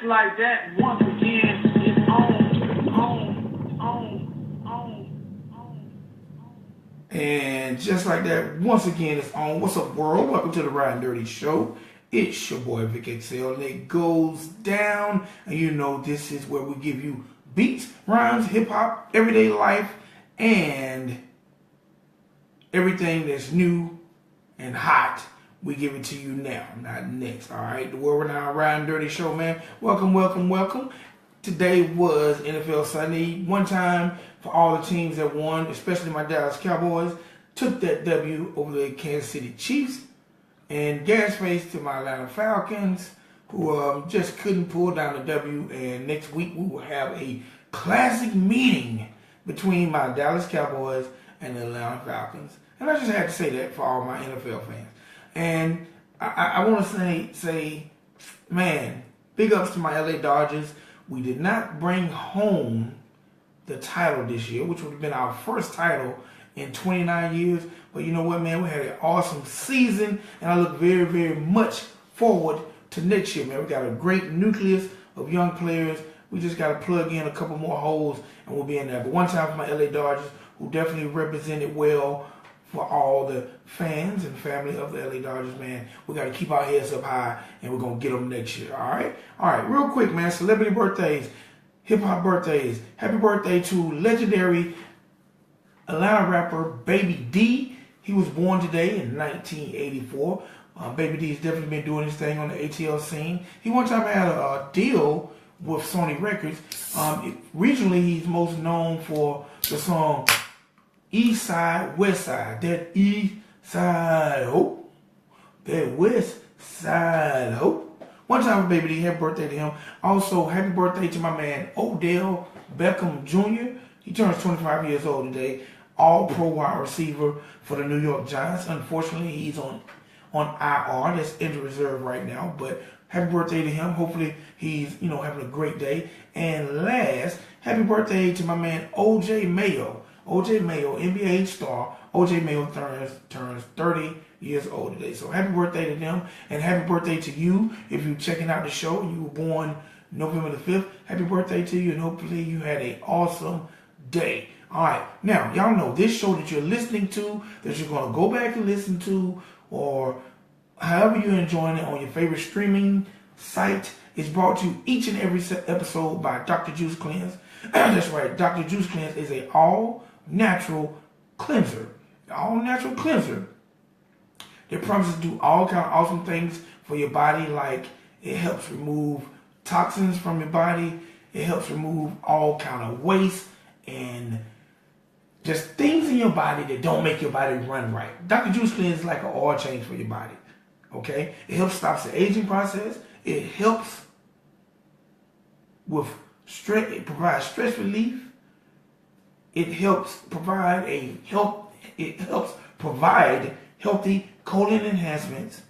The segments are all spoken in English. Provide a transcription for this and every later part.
Like that, once again, it's And just like that, once again, it's on. What's up, world? Welcome to the Ridin Durty show. It's your boy Vic XL, and it goes down. And you know, this is where we give you beats, rhymes, hip hop, everyday life, and everything that's new and hot. We give it to you now, not next. All right, the World Renowned Ridin Durty show, man. Welcome, welcome, welcome. Today was NFL Sunday. One time for all the teams that won, especially my Dallas Cowboys, took that W over the Kansas City Chiefs. And gas face to my Atlanta Falcons, who just couldn't pull down the W. And next week we will have a classic meeting between my Dallas Cowboys and the Atlanta Falcons. And I just had to say that for all my NFL fans. And I want to say, man, big ups to my LA Dodgers. We did not bring home the title this year, which would have been our first title in 29 years. But you know what, man? We had an awesome season, and I look very, very much forward to next year, man. We got a great nucleus of young players. We just got to plug in a couple more holes, and we'll be in there. But one time for my LA Dodgers, who definitely represented well for all the fans and family of the LA Dodgers, man. We got to keep our heads up high, and we're going to get them next year, all right? All right, real quick, man, celebrity birthdays, hip-hop birthdays. Happy birthday to legendary Atlanta rapper Baby D. He was born today in 1984. Baby D has definitely been doing his thing on the ATL scene. He one time had a deal with Sony Records. Regionally, he's most known for the song East Side, West Side. That East Side hope, that West Side hope. One time for Baby D, happy birthday to him. Also, happy birthday to my man Odell Beckham Jr. He turns 25 years old today. All-pro wide receiver for the New York Giants. Unfortunately, he's on IR. That's injured reserve right now. But happy birthday to him. Hopefully, he's having a great day. And last, happy birthday to my man OJ Mayo. OJ Mayo, NBA star. OJ Mayo turns 30 years old today. So happy birthday to them, and happy birthday to you. If you're checking out the show and you were born November the 5th, happy birthday to you, and hopefully you had an awesome day. All right, now, y'all know this show that you're listening to, that you're going to go back and listen to, or however you're enjoying it on your favorite streaming site, is brought to you each and every episode by Dr. Juice Cleanse. That's right, Dr. Juice Cleanse is an all-natural cleanser. All-natural cleanser that promises to do all kind of awesome things for your body, like it helps remove toxins from your body, it helps remove all kind of waste and just things in your body that don't make your body run right. Dr. Juice Cleanse is like an oil change for your body. Okay? It helps stop the aging process. It helps with stress. It provides stress relief. It helps provide healthy colon enhancements.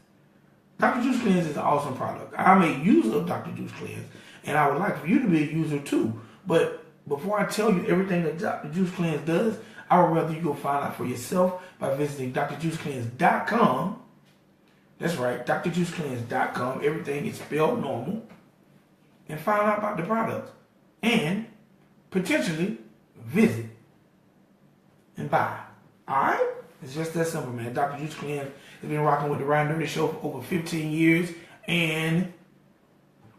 Dr. Juice Cleanse is an awesome product. I'm a user of Dr. Juice Cleanse, and I would like for you to be a user too. But before I tell you everything that Dr. Juice Cleanse does, I would rather you go find out for yourself by visiting drjuicecleanse.com. That's right, drjuicecleanse.com. Everything is spelled normal. And find out about the product. And potentially visit and buy. Alright? It's just that simple, man. Dr. Juice Cleanse has been rocking with the Ridin Durty show for over 15 years. And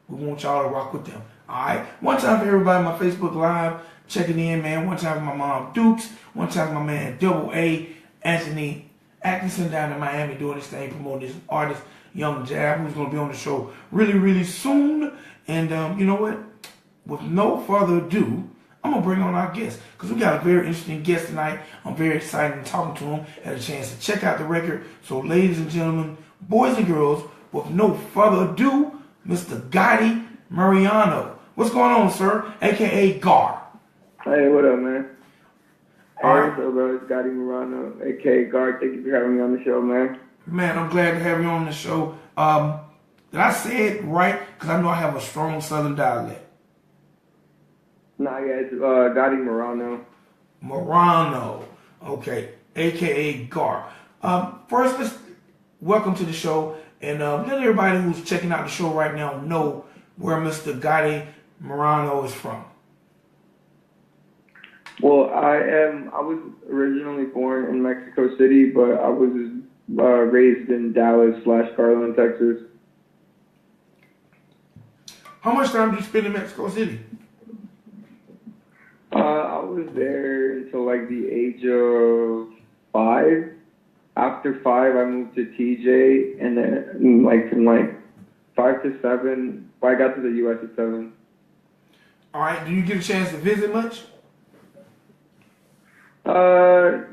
we want y'all to rock with them. Alright? One time for everybody on my Facebook Live checking in, man. One time for my mom Dukes. One time for my man Double A, Anthony Atkinson down in Miami doing this thing, promoting this artist, Young Jab, who's going to be on the show really, really soon. And you know what? With no further ado, I'm going to bring on our guest, because we got a very interesting guest tonight. I'm very excited talking to him. Had a chance to check out the record. So ladies and gentlemen, boys and girls, with no further ado, Mr. Gotti Mirano. What's going on, sir? AKA GAR. Hey, what up, man? All Hey, right. what's up, bro? It's Gotti Mirano, aka CAREER. Thank you for having me on the show, man. Man, I'm glad to have you on the show. Did I say it right? Because I know I have a strong Southern dialect. Nah, yeah, it's Gotti Mirano. Mirano. Okay. AKA Gar. First, let's welcome to the show. And let everybody who's checking out the show right now know where Mr. Gotti Mirano is from. Well, I was originally born in Mexico City, but I was raised in Dallas/Garland, Texas. How much time did you spend in Mexico City? I was there until like the age of 5. After 5, I moved to TJ, and then like from like 5 to 7, I got to the U.S. at 7. All right. Do you get a chance to visit much?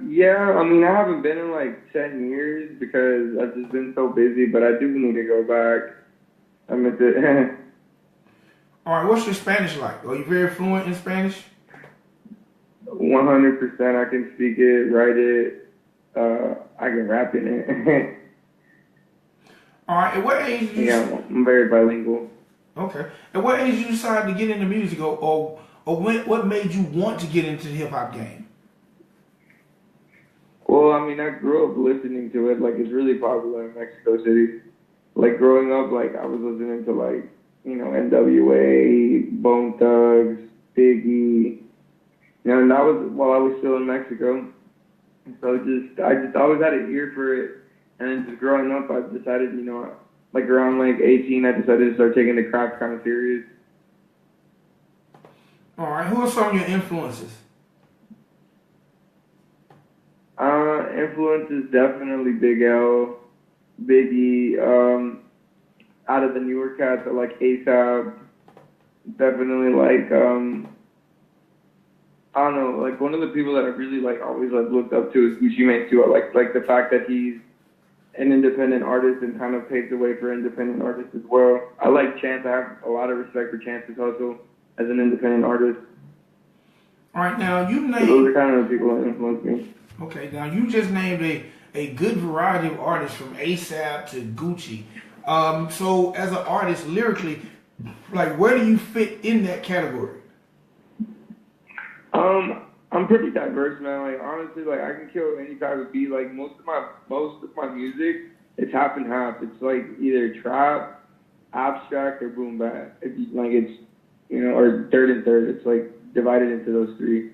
Yeah, I mean, I haven't been in like 10 years because I've just been so busy, but I do need to go back. I meant to. All right. What's your Spanish like? Are you very fluent in Spanish? 100%, I can speak it, write it, I can rap in it. All right. At what age did you... Yeah, I'm very bilingual. Okay. At what age did you decide to get into music, or what made you want to get into the hip hop game? Well, I mean, I grew up listening to it. Like, it's really popular in Mexico City. Like, growing up, like, I was listening to, like, you know, NWA, Bone Thugs, Biggie. You know, and that was while I was still in Mexico. So I just always had an ear for it. And then just growing up, I decided, you know, like around like 18, I decided to start taking the craft kind of serious. All right. Who are some of your influences? Influences definitely Big L, Biggie. Out of the newer cats, I like ASAP. Definitely like I don't know, like one of the people that I really like always like looked up to is Gucci Mane too. I like the fact that he's an independent artist and kind of paved the way for independent artists as well. I like Chance. I have a lot of respect for Chance's hustle as an independent artist. All right, now you named... So those are kind of the people that influence me. Okay, now you just named a good variety of artists from ASAP to Gucci. So as an artist, lyrically, like where do you fit in that category? I'm pretty diverse, man. Like honestly, like I can kill any type of beat. Like most of my music, it's half and half. It's like either trap, abstract, or boom bap. If you, like it's, you know, or third and third. It's like divided into those 3.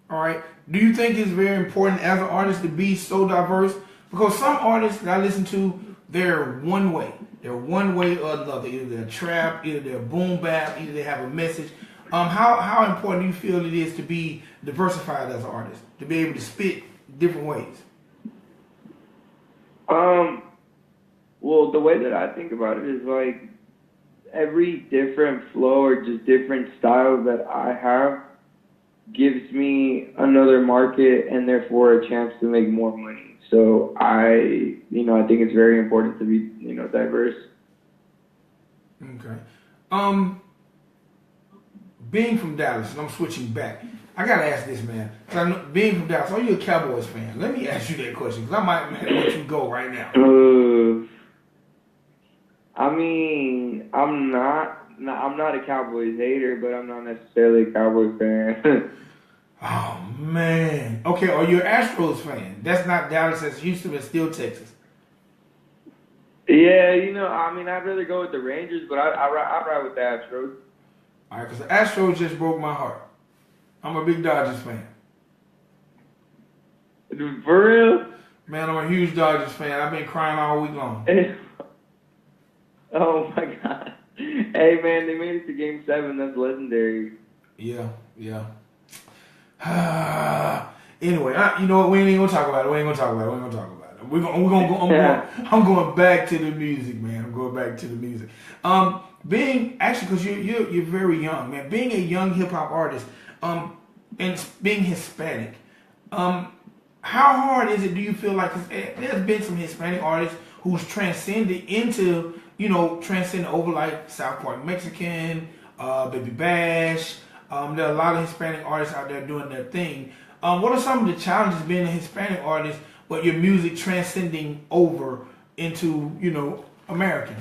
All right. Do you think it's very important as an artist to be so diverse? Because some artists that I listen to, they're one way. They're one way or another. Either they're trap, either they're boom bap, either they have a message. How important do you feel it is to be diversified as an artist, to be able to spit different ways? Well, the way that I think about it is like every different flow or just different style that I have gives me another market and therefore a chance to make more money. So I think it's very important to be, you know, diverse. Okay. Being from Dallas, and I'm switching back, I gotta ask this, man. Being from Dallas, are you a Cowboys fan? Let me ask you that question, because I might let you go right now. I mean, I'm not a Cowboys hater, but I'm not necessarily a Cowboys fan. Oh, man. Okay, are you an Astros fan? That's not Dallas, that's Houston, but still Texas. Yeah, you know, I mean, I'd rather go with the Rangers, but I ride with the Astros. All right, because the Astros just broke my heart. I'm a big Dodgers fan. For real? Man, I'm a huge Dodgers fan. I've been crying all week long. Oh, my God. Hey, man, they made it to Game 7. That's legendary. Yeah. Anyway, you know what? We ain't gonna talk about it. I'm going back to the music, man. I'm going back to the music. Because you're very young, man. Being a young hip hop artist, and being Hispanic, how hard is it? Do you feel like there's been some Hispanic artists who's transcended over like South Park Mexican, Baby Bash. There are a lot of Hispanic artists out there doing their thing. What are some of the challenges being a Hispanic artist, but your music transcending over into, you know, American?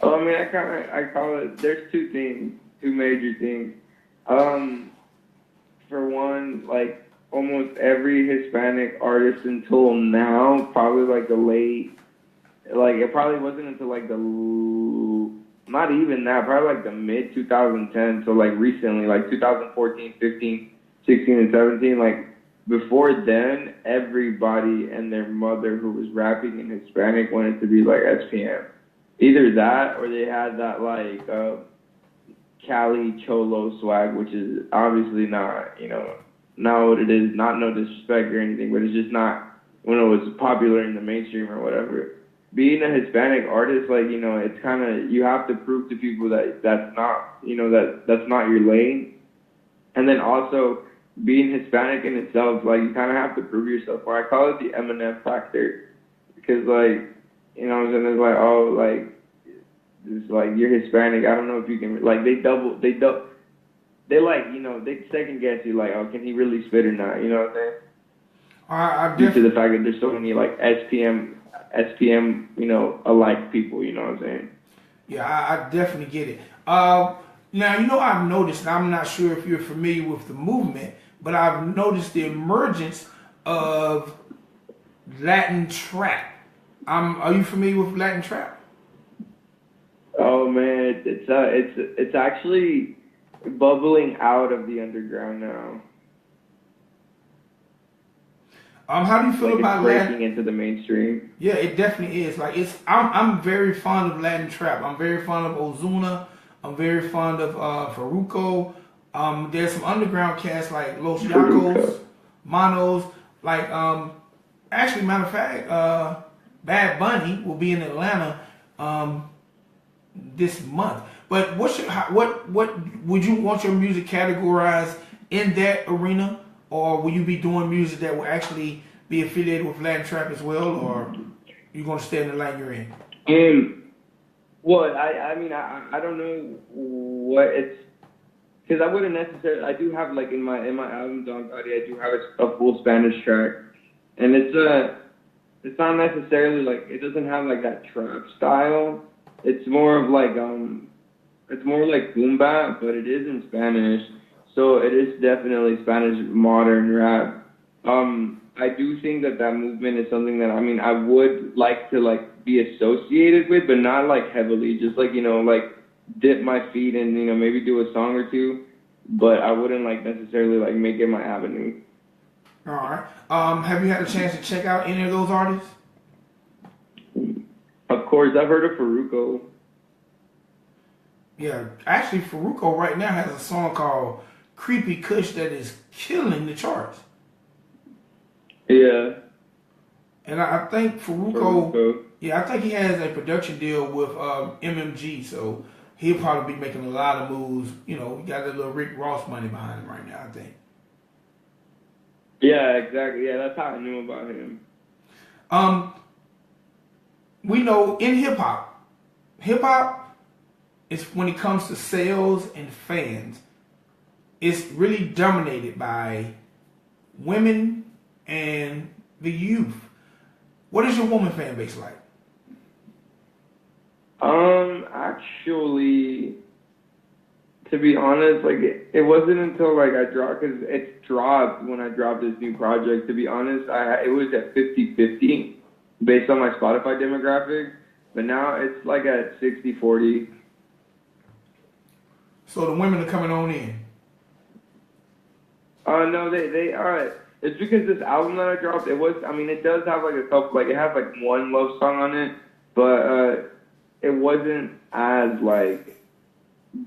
Oh, I mean, I call it, there's two major things. For one, like, almost every Hispanic artist until now, probably like the late, like, it probably wasn't until like not even that, probably like the mid 2010, so like recently, like 2014, 15, 16, and 17, like, before then, everybody and their mother who was rapping in Hispanic wanted to be like SPM. Either that or they had that like Cali Cholo swag, which is obviously not, you know, not what it is, not no disrespect or anything, but it's just not when it was popular in the mainstream or whatever. Being a Hispanic artist, like, you know, it's kind of, you have to prove to people that that's not, you know, that's not your lane. And then also, being Hispanic in itself, like, you kind of have to prove yourself. Or I call it the Eminem factor. Because, like, you know what I'm saying? It's like, oh, like, it's like, you're Hispanic. I don't know if you can, like, they like, you know, they second guess you, like, oh, can he really spit or not? You know what I'm saying? Due to the fact that there's so many, like, SPM, you know, alike people, you know what I'm saying? Yeah, I definitely get it. Now, you know, I've noticed, and I'm not sure if you're familiar with the movement, but I've noticed the emergence of Latin trap. Are you familiar with Latin trap? Oh man, it's actually bubbling out of the underground now. How do you feel like about it's breaking Latin into the mainstream? Yeah, it definitely is. Like, I'm very fond of Latin trap. I'm very fond of Ozuna. I'm very fond of Farruko. There's some underground cats like Los Yacos, Manos. Like, actually, matter of fact, Bad Bunny will be in Atlanta this month. But what would you want your music categorized in that arena, or will you be doing music that will actually be affiliated with Latin trap as well, or you gonna stay in the lane you're in? Well, I mean, I don't know what it's, because I wouldn't necessarily, I do have, like, in my album, Don Gotti, I do have a full Spanish track, and it's not necessarily, like, it doesn't have, like, that trap style. It's more of, like, it's more like boom bap, but it is in Spanish, so it is definitely Spanish modern rap. I do think that movement is something that, I mean, I would like to, like, be associated with, but not, like, heavily. Just, like, you know, like, dip my feet and, you know, maybe do a song or two. But I wouldn't, like, necessarily, like, make it my avenue. All right. Have you had a chance to check out any of those artists? Of course. I've heard of Farruko. Yeah. Actually, Farruko right now has a song called Creepy Kush that is killing the charts. Yeah. And I think Farruko, yeah, I think he has a production deal with MMG, so he'll probably be making a lot of moves. You know, he got that little Rick Ross money behind him right now, I think. Yeah, exactly. Yeah, that's how I knew about him. We know in hip-hop is, when it comes to sales and fans, it's really dominated by women and the youth. What is your woman fan base like? Actually, to be honest, like, it wasn't until, like, I dropped, because it dropped when I dropped this new project. To be honest, it was at 50-50 based on my Spotify demographic, but now it's like at 60-40. So the women are coming on in. No, they are. It's because this album that I dropped, it does have, like, a couple, like, it has, like, one love song on it, but it wasn't as, like,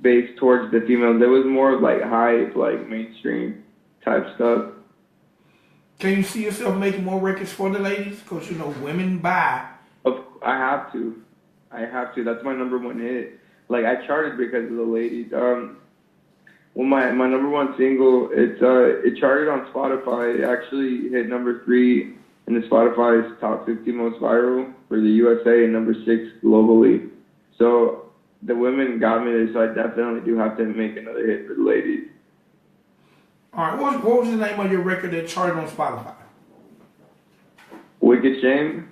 based towards the females. There was more of, like, hype, like, mainstream type stuff. Can you see yourself making more records for the ladies? Because, you know, women buy. I have to. That's my #1 hit. Like, I charted because of the ladies. Well, my #1 single, it charted on Spotify. It actually hit #3 in the Spotify's top 50 most viral for the USA and #6 globally. So the women got me there, so I definitely do have to make another hit for the ladies. All right, what was the name of your record that charted on Spotify? Wicked Shame.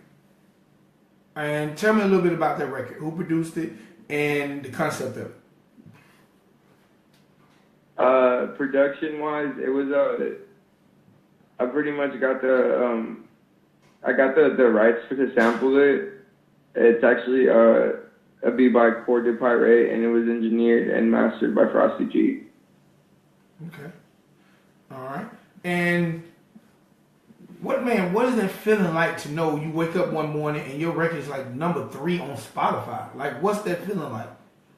And tell me a little bit about that record. Who produced it and the concept of it? Production-wise, it was I pretty much got the I got the rights to sample it. It's actually a beat by Core de Pirate, and it was engineered and mastered by Frosty G. Okay. All right. And what is it feeling like to know you wake up one morning and your record is like number 3 on Spotify? Like, what's that feeling like?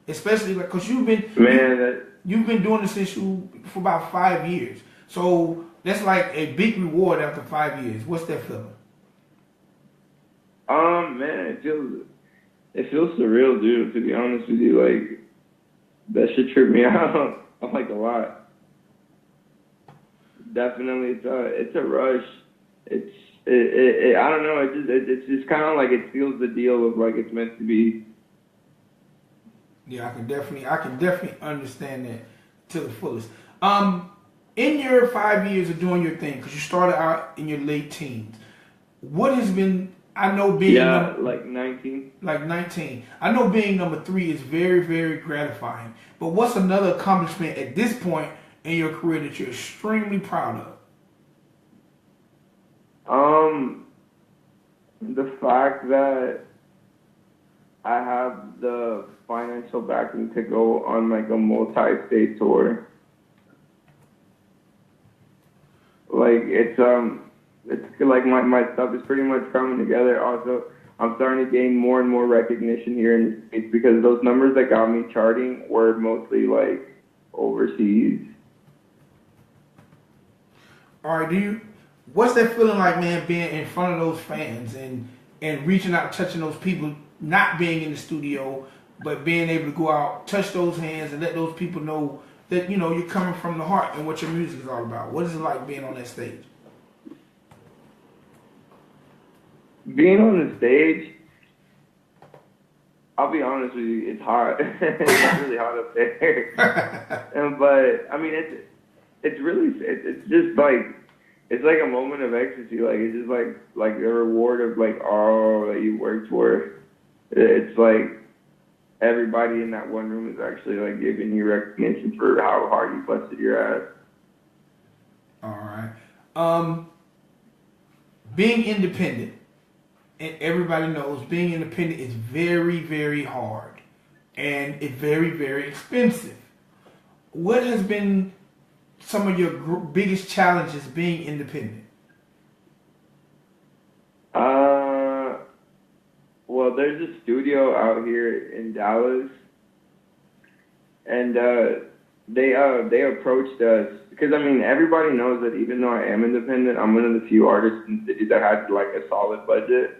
Especially like, cause you've been doing this for about 5 years. So that's like a big reward after 5 years. What's that feeling? Man, it feels surreal, dude. To be honest with you, like that shit tripped me out. I'm like a lot. Definitely, it's a rush. I don't know. It's just kind of like it seals the deal of like it's meant to be. Yeah, I can definitely understand that to the fullest. In your 5 years of doing your thing, because you started out in your late teens, what has been? I know being like 19. Like 19. I know being number 3 is very, very gratifying. But what's another accomplishment at this point in your career that you're extremely proud of? The fact that I have the financial backing to go on like a multi-state tour. Like it's like my stuff is pretty much coming together. Also, I'm starting to gain more and more recognition here in the States because those numbers that got me charting were mostly like overseas. All right, what's that feeling like, man, being in front of those fans and reaching out, touching those people, not being in the studio, but being able to go out, touch those hands, and let those people know that, you know, you're coming from the heart and what your music is all about? What is it like being on that stage? Being on the stage, I'll be honest with you, it's hot. It's really hot up there. But I mean, it's just like, it's like a moment of ecstasy. Like it's just like a reward of like all that you worked for. It's like everybody in that one room is actually like giving you recognition for how hard you busted your ass. All right. Being independent, and everybody knows being independent is very, very hard, and it's very, very expensive. What has been some of your biggest challenges being independent? Well, there's a studio out here in Dallas, and they approached us because I mean everybody knows that even though I am independent, I'm one of the few artists in the city that has like a solid budget.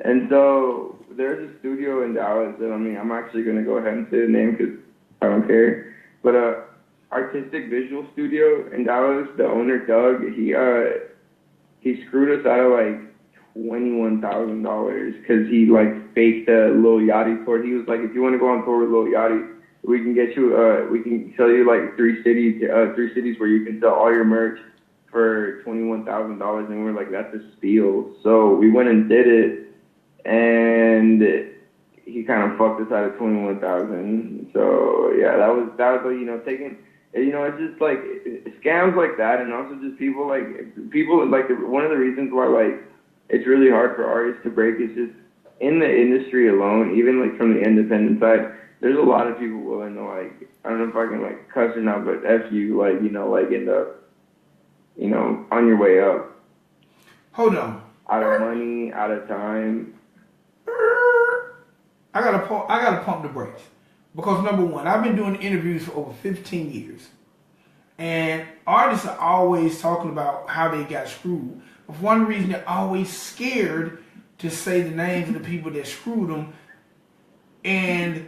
And so there's a studio in Dallas that, I mean, I'm actually going to go ahead and say the name because I don't care. But Artistic Visual Studio in Dallas, the owner, Doug, he screwed us out of like $21,000 because he like faked a Lil Yachty tour. He was like, if you want to go on tour with Lil Yachty, we can get you, we can sell you like three cities where you can sell all your merch for $21,000. And we're like, that's a steal. So we went and did it. And he kind of fucked us out of $21,000. So yeah, that was you know, taking, you know, it's just like scams like that, and also just people like one of the reasons why like it's really hard for artists to break is just in the industry alone, even like from the independent side. There's a lot of people willing to like, I don't know if I can like cuss or not, but F you, like, you know, like end up, you know, on your way up. Hold on. Out of money, out of time. I gotta pump the brakes because number one, I've been doing interviews for over 15 years, and artists are always talking about how they got screwed. But for one reason, they're always scared to say the names of the people that screwed them. And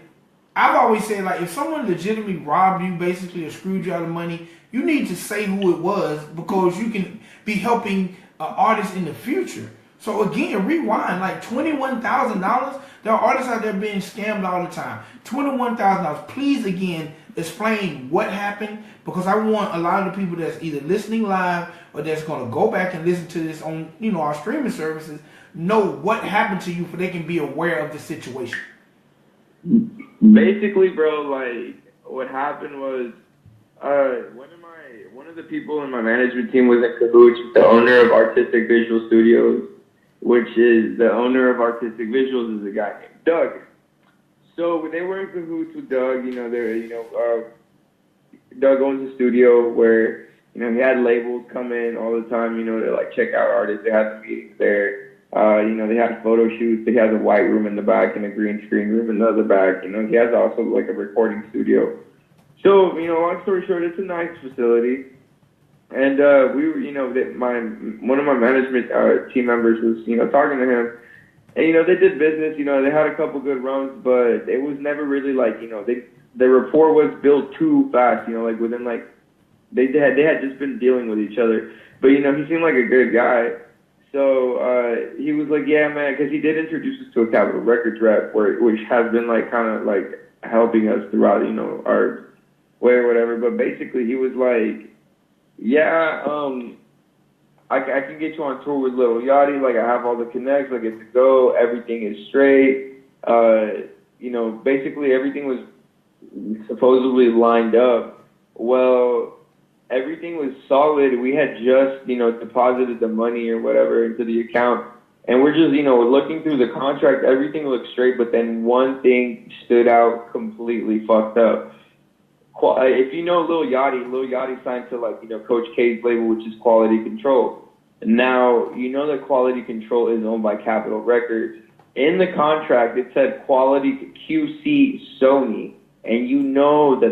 I've always said, like, if someone legitimately robbed you, basically, or screwed you out of money, you need to say who it was because you can be helping artists in the future. So again, rewind, like $21,000. There are artists out there being scammed all the time. $21,000. Please, again, explain what happened, because I want a lot of the people that's either listening live or that's going to go back and listen to this on, you know, our streaming services, know what happened to you, so they can be aware of the situation. Basically, bro, like what happened was one of the people in my management team was in cahoots with the owner of Artistic Visual Studios, which is the owner of Artistic Visuals is a guy named Doug. So they were in cahoots with Doug. Doug owns a studio where, he had labels come in all the time, to like check out artists. They had the meetings there. They had photo shoots. He has a white room in the back and a green screen room in the other back. He has also like a recording studio. So, long story short, it's a nice facility. And we were, one of my management team members was, talking to him. And, they did business, they had a couple good runs, but it was never really like, the rapport was built too fast, like within like, they had just been dealing with each other. But, he seemed like a good guy. So he was like, yeah, man, because he did introduce us to a Capitol Records rep, which has been like kind of like helping us throughout, our way or whatever. But basically, he was like, yeah, I can get you on tour with Lil Yachty. Like, I have all the connects. Like, it's a go. Everything is straight. Basically everything was supposedly lined up. Well, everything was solid. We had just, deposited the money or whatever into the account. And we're just, looking through the contract. Everything looked straight, but then one thing stood out completely fucked up. If you know Lil Yachty signed to, like, Coach K's label, which is Quality Control. Now, that Quality Control is owned by Capitol Records. In the contract, it said Quality QC Sony. And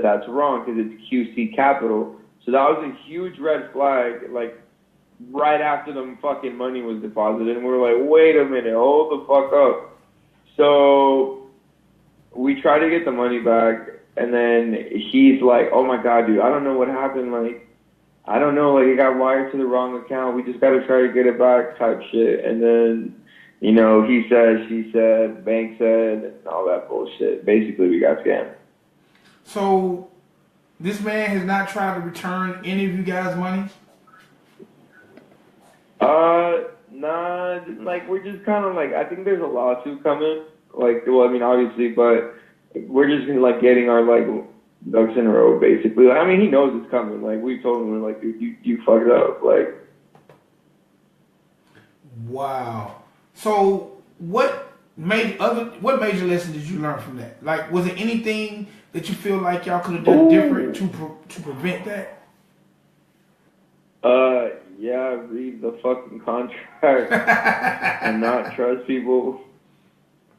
that's wrong because it's QC Capitol. So that was a huge red flag, like, right after the fucking money was deposited. And we were like, wait a minute, hold the fuck up. So we tried to get the money back, and then he's like, oh my God, dude, I don't know what happened. Like, I don't know, like, it got wired to the wrong account. We just got to try to get it back type shit. And then, he said, she said, bank said, and all that bullshit. Basically, we got scammed. So this man has not tried to return any of you guys' money? Nah, like, we're just kind of like, I think there's a lawsuit coming. Like, well, I mean, obviously, but we're just like getting our, like, ducks in a row, basically. Like, I mean, he knows it's coming. Like, we told him, we're like, dude, you fucked up. Like, wow. So what major lesson did you learn from that? Like, was there anything that you feel like y'all could have done different to prevent that? Yeah, read the fucking contract and not trust people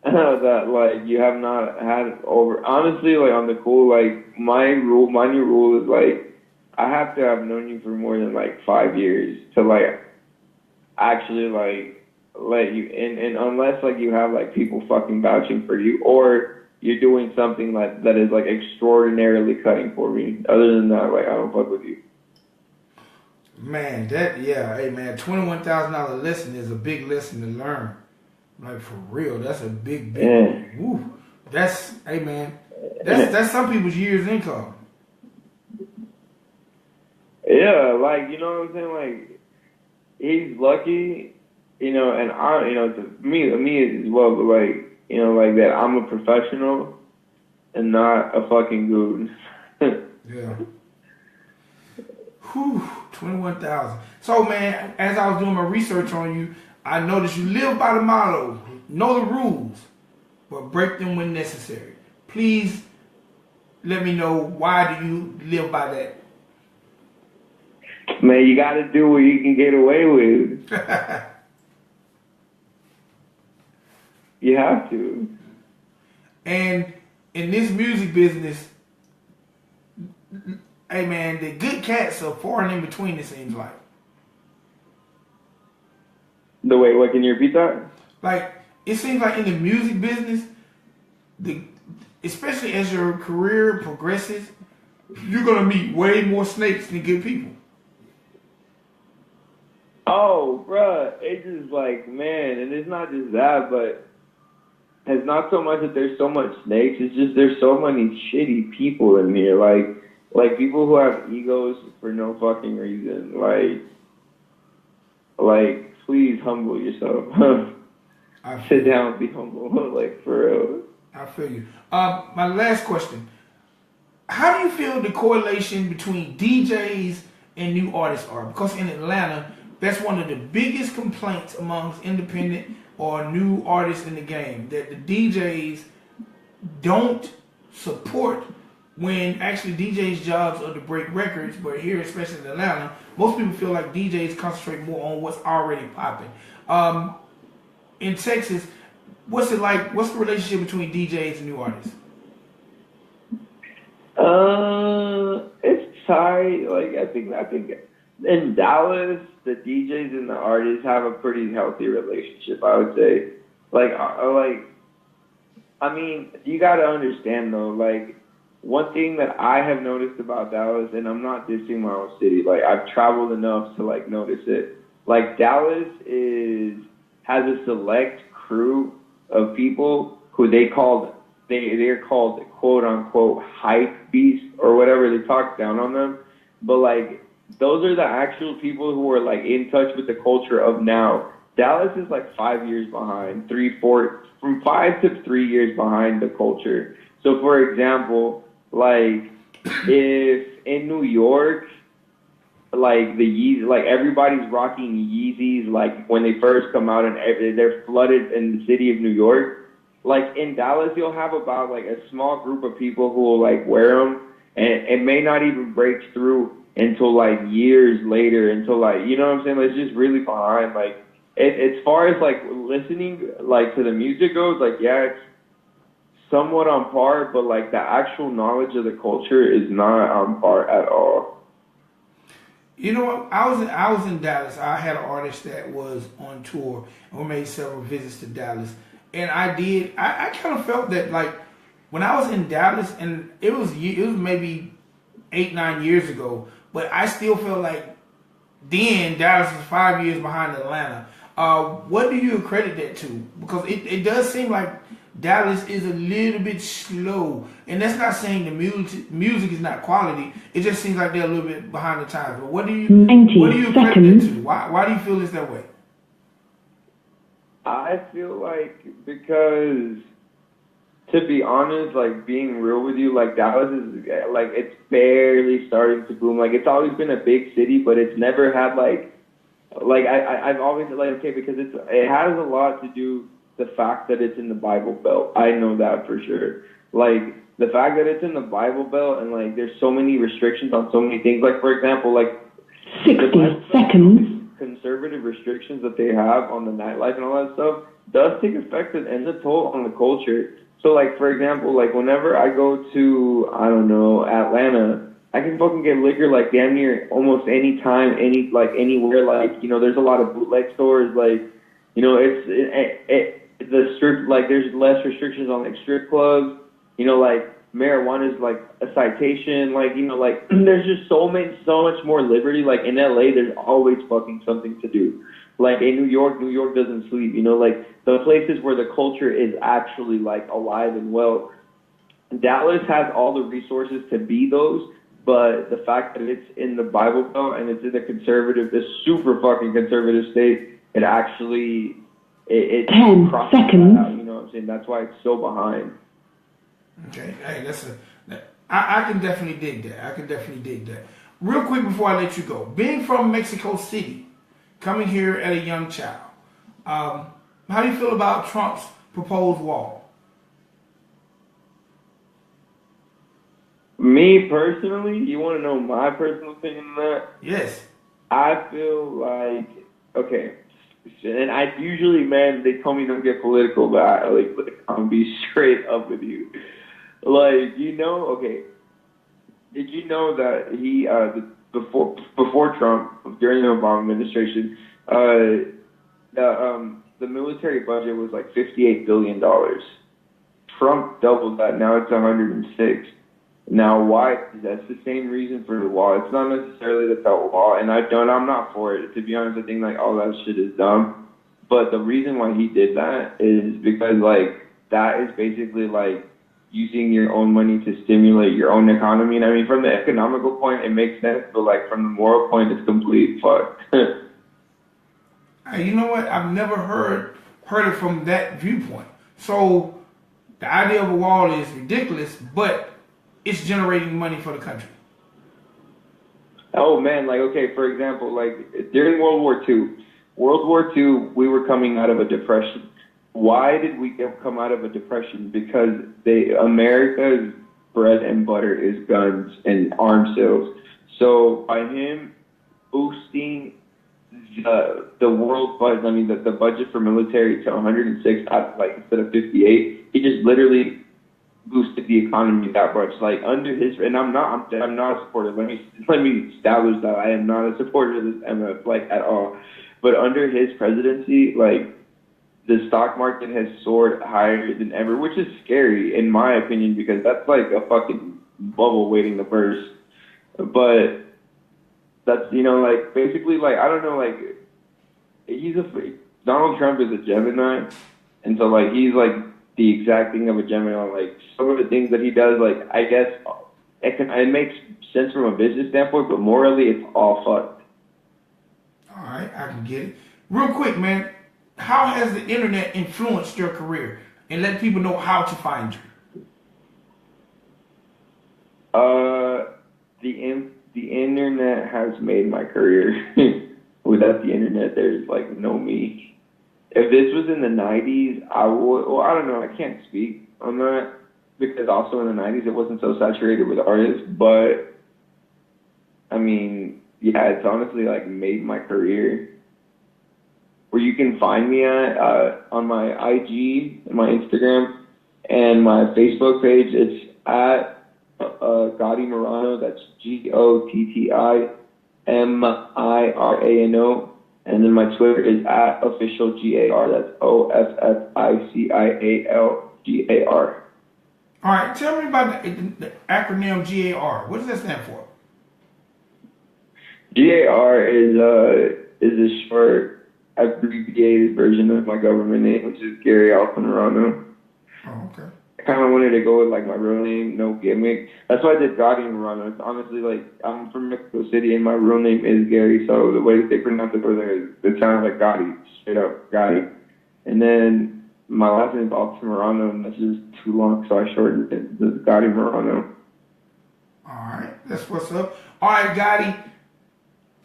that, like, you have not had over. Honestly, like, on the cool, like, my new rule is, like, I have to have known you for more than, like, 5 years to, like, actually, like, let you in. And unless, like, you have, like, people fucking vouching for you, or you're doing something that is, like, extraordinarily cutting for me. Other than that, like, I don't fuck with you. Man, hey man, $21,000 lesson is a big lesson to learn. Like, for real, that's a big. Woo. That's, hey man, that's some people's year's income. Yeah, like, you know what I'm saying? Like, he's lucky, and I, to me as well, but like, like that I'm a professional and not a fucking goon. Yeah. Whew, 21,000. So, man, as I was doing my research on you, I noticed you live by the motto, know the rules, but break them when necessary. Please let me know, why do you live by that? Man, you got to do what you can get away with. You have to. And in this music business, hey man, the good cats are far and in between, it seems like. The way, what, can you repeat that? Like, it seems like in the music business, especially as your career progresses, you're going to meet way more snakes than good people. Oh, bruh, it's just like, man, and it's not just that, but it's not so much that there's so much snakes. It's just there's so many shitty people in here. Like people who have egos for no fucking reason. Like please humble yourself. Sit down, be humble. Like for real. I feel you. My last question. How do you feel the correlation between DJs and new artists are? Because in Atlanta, that's one of the biggest complaints amongst independent or new artists in the game, that the DJs don't support when actually DJs' jobs are to break records, but here, especially in Atlanta, most people feel like DJs concentrate more on what's already popping. In Texas, what's it like? What's the relationship between DJs and new artists? It's tight. Like I think in Dallas, the DJs and the artists have a pretty healthy relationship, I would say. I mean, you gotta understand though, like, one thing that I have noticed about Dallas, and I'm not dissing my own city, like, I've traveled enough to, like, notice it. Like, Dallas has a select crew of people who they're called, quote unquote, hype beasts or whatever. They talk down on them. But, like, those are the actual people who are, like, in touch with the culture of now. Dallas is, like, 5 years behind, from 5 to 3 years behind the culture. So, for example, like, if in New York, like, everybody's rocking Yeezys, like, when they first come out and they're flooded in the city of New York, like, in Dallas, you'll have about, like, a small group of people who will, like, wear them, and it may not even break through until, like, years later, until, like, you know what I'm saying? Like, it's just really behind. Like, as far as, like, listening, like, to the music goes, like, yeah, it's somewhat on par, but, like, the actual knowledge of the culture is not on par at all. You know what? I was in Dallas. I had an artist that was on tour, and we made several visits to Dallas. And I kind of felt that, like, when I was in Dallas, and it was maybe 8-9 years ago, but I still feel like then Dallas was 5 years behind Atlanta. What do you accredit that to? Because it does seem like Dallas is a little bit slow, and that's not saying the music is not quality. It just seems like they're a little bit behind the times. But what do you accredit that to? Why do you feel it's that way? I feel like because, to be honest, like, being real with you, like, Dallas is, like, it's barely starting to boom. Like, it's always been a big city, but it's never had, I've always, like, okay, because it has a lot to do the fact that it's in the Bible Belt. I know that for sure. Like, the fact that it's in the Bible Belt and, like, there's so many restrictions on so many things. Like, for example, like, 60 seconds. Conservative restrictions that they have on the nightlife and all that stuff does take effect and a toll on the culture. So, like, for example, like, whenever I go to, I don't know, Atlanta, I can fucking get liquor, like, damn near almost any time, anywhere. Like, you know, there's a lot of bootleg stores. Like, you know, the strip, like, there's less restrictions on, like, strip clubs. You know, like, marijuana is, like, a citation. Like, you know, like, there's just so much more liberty. Like, in LA, there's always fucking something to do. Like, in New York doesn't sleep. You know, like, the places where the culture is actually, like, alive and well. Dallas has all the resources to be those, but the fact that it's in the Bible Belt and it's in this super fucking conservative state, it actually, it 10 seconds. Out, you know what I'm saying? That's why it's so behind. Okay, hey, I can definitely dig that. Real quick before I let you go, being from Mexico City, coming here as a young child, how do you feel about Trump's proposed wall? Me personally, you want to know my personal opinion on that? Yes. I feel like, okay, and I usually, man, they tell me don't get political, but I'm gonna be straight up with you. Like, you know, okay, did you know that he, before Trump, during the Obama administration, the military budget was like $58 billion. Trump doubled that, now it's 106. Now, why? That's the same reason for the wall. It's not necessarily the wall, and I'm not for it. To be honest, I think, like, all that shit is dumb. But the reason why he did that is because, like, that is basically like using your own money to stimulate your own economy. And I mean, from the economical point, it makes sense, but like from the moral point, it's complete fuck. Hey, you know what? I've never heard it from that viewpoint. So the idea of a wall is ridiculous, but it's generating money for the country. Oh man, like, okay, for example, like during World War II, we were coming out of a depression. Why did we come out of a depression? Because America's bread and butter is guns and arms sales. So by him boosting the world budget, I mean the budget for military to 106, like instead of 58, he just literally boosted the economy that much. Like under his, and I'm not a supporter. Let me establish that I am not a supporter of this MF like at all. But under his presidency, like the stock market has soared higher than ever, which is scary in my opinion because that's like a fucking bubble waiting to burst. But that's, you know, like basically like I don't know, like Donald Trump is a Gemini, and so like he's like the exact thing of a Gemini. Like some of the things that he does, like I guess it makes sense from a business standpoint, but morally it's all fucked. All right, I can get it. Real quick, man, how has the internet influenced your career and let people know how to find you? The internet has made my career. Without the internet, there's like no me. If this was in the 90s, I would, well, I don't know, I can't speak on that because also in the 90s it wasn't so saturated with artists, but I mean, yeah, it's honestly like made my career. Where you can find me at on my IG, my Instagram, and my Facebook page, it's at Gotti Mirano. That's GOTTI MIRANO. And then my Twitter is at official.G.A.R. That's OFFICIALGAR. All right, tell me about the acronym GAR. What does that stand for? GAR is a short, abbreviated version of my government name, which is Gary Alpha Mirano. Oh, okay. I kind of wanted to go with like my real name, no gimmick. That's why I did Gotti Mirano. It's honestly like I'm from Mexico City and my real name is Gary, so the way they pronounce it over there, it sounds like Gotti, straight up Gotti. And then my last name is Alpha Mirano, and that's just too long, so I shortened it to Gotti Mirano. All right, that's what's up. All right, Gotti.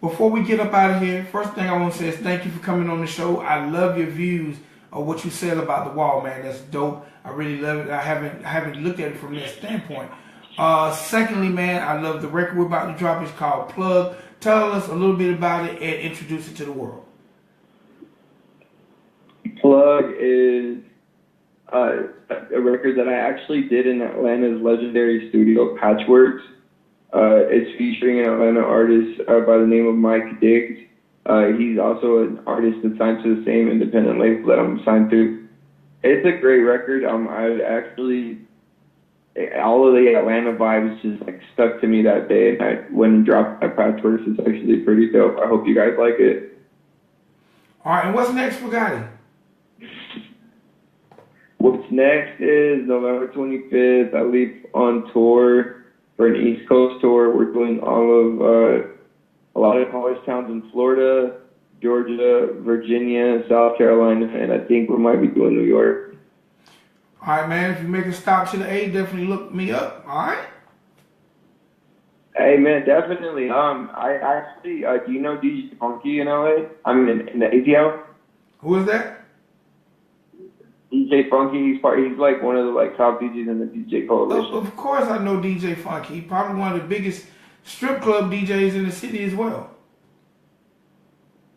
Before we get up out of here, first thing I want to say is thank you for coming on the show. I love your views of what you said about the wall, man. That's dope. I really love it. I haven't looked at it from that standpoint. Secondly, man, I love the record we're about to drop. It's called Plug. Tell us a little bit about it and introduce it to the world. Plug is a record that I actually did in Atlanta's legendary studio, Patchworks. It's featuring an Atlanta artist by the name of Mike DIGG. He's also an artist that's signed to the same independent label that I'm signed to. It's a great record. I actually, all of the Atlanta vibes just like stuck to me that day, and I went and dropped my Patchworks. It's actually pretty dope. I hope you guys like it. All right, and what's next for Gotti? What's next is November 25th. I leave on tour for an East Coast tour. We're doing all of a lot of college towns in Florida, Georgia, Virginia, South Carolina, and I think we might be doing New York. All right, man. If you make a stop to the A, definitely look me up. All right. Hey, man, definitely. I actually, do you know DJ Funky in LA? I mean, in the ATL. Who is that? DJ Funky. He's like one of the like top DJs in the DJ coalition. Of course, I know DJ Funky. He's probably one of the biggest strip club DJs in the city as well.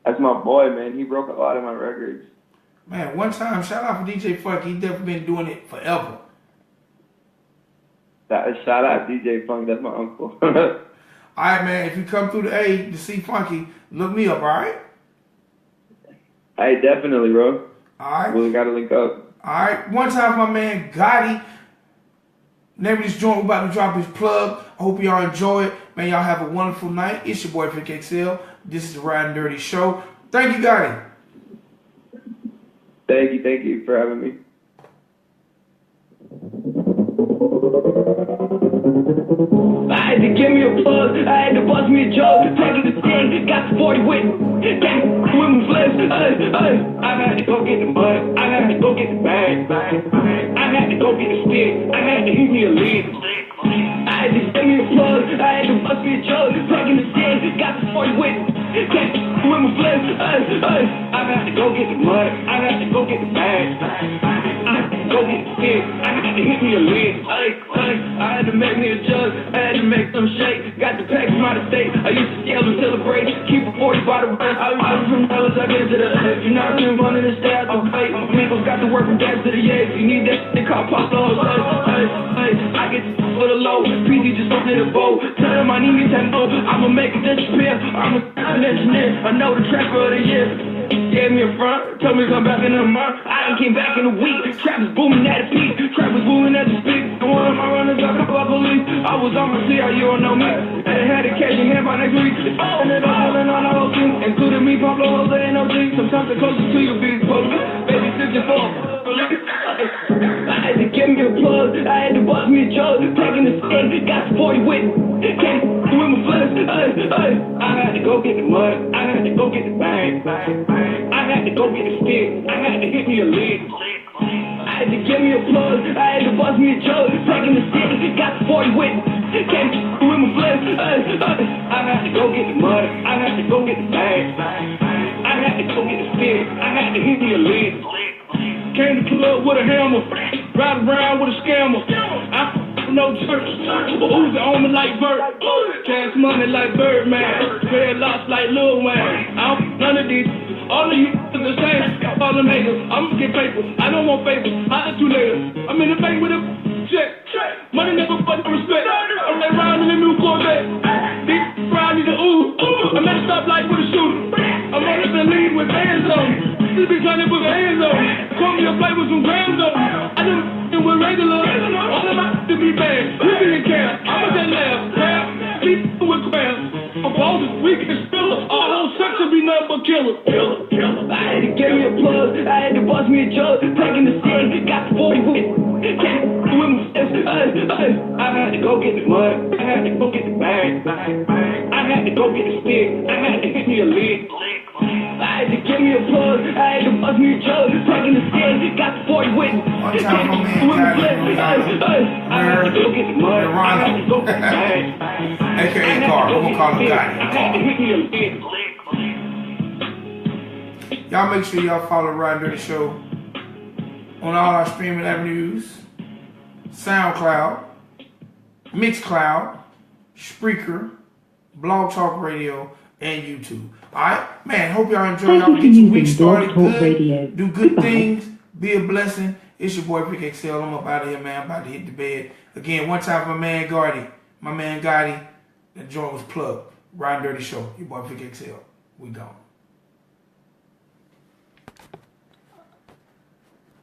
That's my boy, man. He broke a lot of my records. Man, one time, shout out for DJ Funky. He's definitely been doing it forever. Shout out DJ Funk. That's my uncle. All right, man. If you come through the A to see Funky, look me up, all right? Hey, definitely, bro. All right. We got to link up. All right. One time, my man Gotti. Name of this joint, we're about to drop his Plug. I hope y'all enjoy it. Man, y'all have a wonderful night. It's your boy, Vic XL. This is the Ridin Durty Show. Thank you, Gotti. Thank you for having me. me a jug, taking the thing, got the 40 with me. Came with my flesh, I had to go get the mud, I had to go get the bag. I had to go get the stick, I had to hit me a lick. I had to give me a plug, I had to bust me a jug, taking the thing, got the 40 with me. Came with my flesh, I had to go get the mud, I had to go get the bag. I had to go get the stick, I had to hit me a lick. I had to make me a jug, I had to make some shake. Got the packs from out of state, I used to scale and celebrate. Keep a 40 by the rest, I was from dollars, I get to the you're not really running the stats, okay. Amigos got to work from gas to the yes. You need that they call Pablo. I get for the low, PZ just up in the boat. Tell them I need me to know, I'ma make it disappear. I'm an engineer, I know the trapper of the year. Gave me a front, told me to come back in the month. I done came back in a week. Trap was booming at a peak. Trap was booming at the speed. One of my runners got the police. I was on my CR, you don't know me. And had to catch me hand by next week. And then I'm calling on the whole team, including me, Pablo, Jose, and OG. Sometimes the closest to you be close. Baby, 64. I had to give me a plug. I had to bust me a jug. Taking the stick, got the 40 with me. Came with my flesh. I had to go get the mud. I had to go get the bag. I had to go get the stick. I had to hit me a lick. I had to give me a plug. I had to bust me a jug. Taking the stick, got the 40 with me. Came with my flesh. I had to go get the mud. I had to go get the bag. I had to go get the stick. I had to hit me a lick. Came to the club with a hammer, ride around with a scammer. I no church, but Uzi on me like Bert. Cash money like Birdman, red lost like Lil Wayne. I don't none of these, all of you is the same. All them haters, I'ma get paper. I don't want favors, I'll do later. I'm in the bank with a check. Money never fuck no respect. I'm like round in the new Corvette. These round need the ooh. I'm at a stoplight with a shooter. I'm on the lead with bands on. This be trying to put their hands on. Call me a plate with some grams on. I done with regular. All of my to be bad. You be in camp. I'm a dead laugh. Rap. People with crabs. My bosses, we can spill it. Our whole section be nothing but killer. I had to give me a plug. I had to bust me a jug. Taking the stick. Got the 40 with me. I had to go get the mud. I had to go get the bag. I had to go get the stick. I had to hit me a lick. I had to give me a plug, I had to bust me a jug, taking the stick, got the 40 with me. One time my man I had to go get the mud, I had to go get the bag. AKA CAR, we're gonna call him Gotti. I had to hit me a lick. Y'all make sure y'all follow Ridin Durty Show on all our streaming avenues: SoundCloud, Mixcloud, Spreaker, Blogtalk Radio, and YouTube. Alright, man, hope y'all enjoy. Y'all get your week started good. Do good things. Be a blessing. It's your boy Vic XL. I'm up out of here, man. I'm about to hit the bed. Again, one time for my man Gotti. That joint was plugged. Ridin Durty Show. Your boy Vic XL. We gone.